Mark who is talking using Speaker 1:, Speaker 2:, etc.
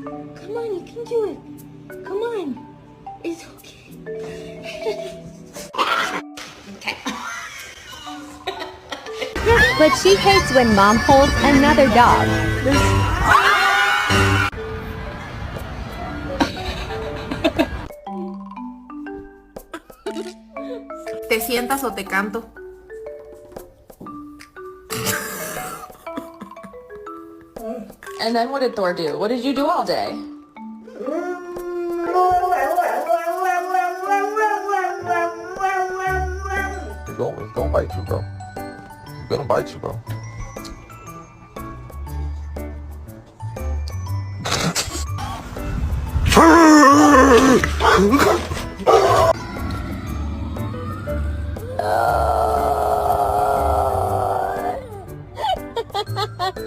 Speaker 1: Come on, you can do it. Come on. It's okay. Okay.
Speaker 2: But she hates when mom holds another dog.
Speaker 3: ¿Te sientas o te canto?
Speaker 4: And then what did Thor do? What did you do all day?
Speaker 5: He's gonna bite you, bro. He's gonna bite you, bro.